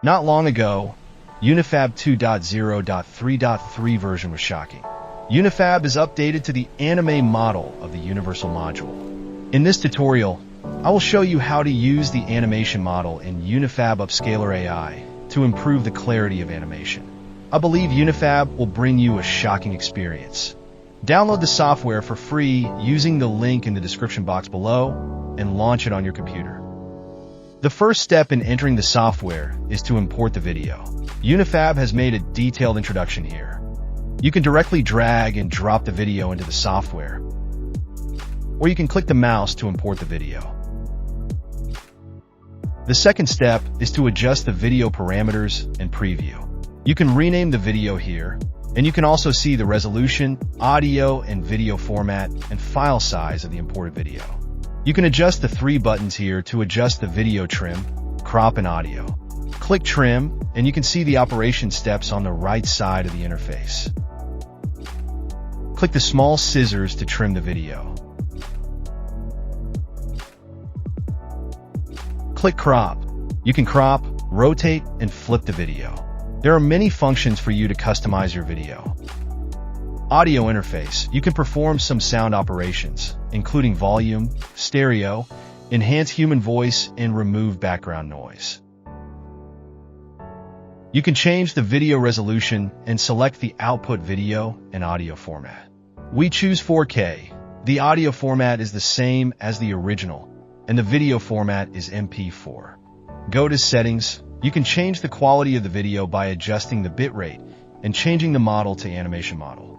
Not long ago, UniFab 2.0.3.3 version was shocking. UniFab is updated to the anime model of the universal module. In this tutorial, I will show you how to use the animation model in UniFab Upscaler AI to improve the clarity of animation. I believe UniFab will bring you a shocking experience. Download the software for free using the link in the description box below and launch it on your computer. The first step in entering the software is to import the video. UniFab has made a detailed introduction here. You can directly drag and drop the video into the software, or you can click the mouse to import the video. The second step is to adjust the video parameters and preview. You can rename the video here, and you can also see the resolution, audio and video format, and file size of the imported video. You can adjust the three buttons here to adjust the video trim, crop, and audio. Click Trim, and you can see the operation steps on the right side of the interface. Click the small scissors to trim the video. Click Crop. You can crop, rotate, and flip the video. There are many functions for you to customize your video. Audio interface. You can perform some sound operations, including volume, stereo, enhance human voice, and remove background noise. You can change the video resolution and select the output video and audio format. We choose 4K. The audio format is the same as the original, and the video format is MP4. Go to Settings. You can change the quality of the video by adjusting the bitrate and changing the model to animation model.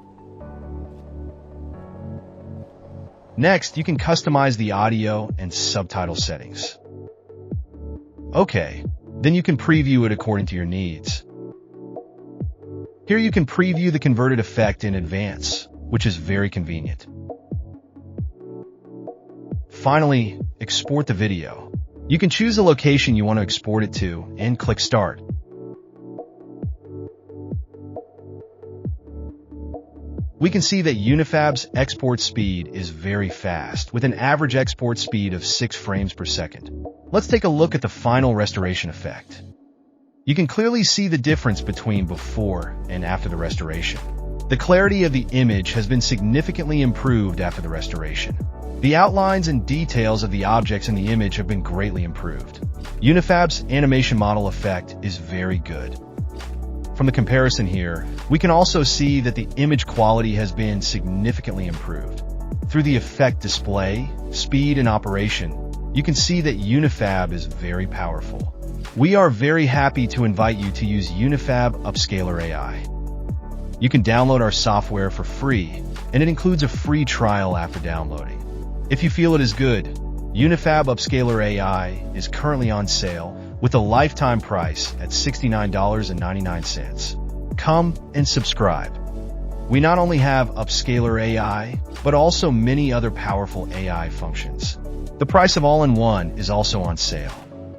Next, you can customize the audio and subtitle settings. Okay, then you can preview it according to your needs. Here you can preview the converted effect in advance, which is very convenient. Finally, export the video. You can choose the location you want to export it to and click Start. We can see that UniFab's export speed is very fast, with an average export speed of 6 frames per second. Let's take a look at the final restoration effect. You can clearly see the difference between before and after the restoration. The clarity of the image has been significantly improved after the restoration. The outlines and details of the objects in the image have been greatly improved. UniFab's animation model effect is very good. From the comparison here, we can also see that the image quality has been significantly improved. Through the effect display, speed, and operation, you can see that UniFab is very powerful. We are very happy to invite you to use UniFab Upscaler AI. You can download our software for free, and it includes a free trial after downloading. If you feel it is good, UniFab Upscaler AI is currently on sale with a lifetime price at $69.99. Come and subscribe. We not only have Upscaler AI, but also many other powerful AI functions. The price of all-in-one is also on sale.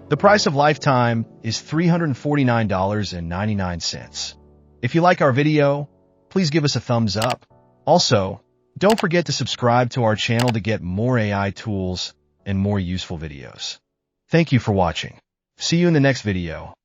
The price of lifetime is $349.99. If you like our video, please give us a thumbs up. Also, don't forget to subscribe to our channel to get more AI tools and more useful videos. Thank you for watching. See you in the next video.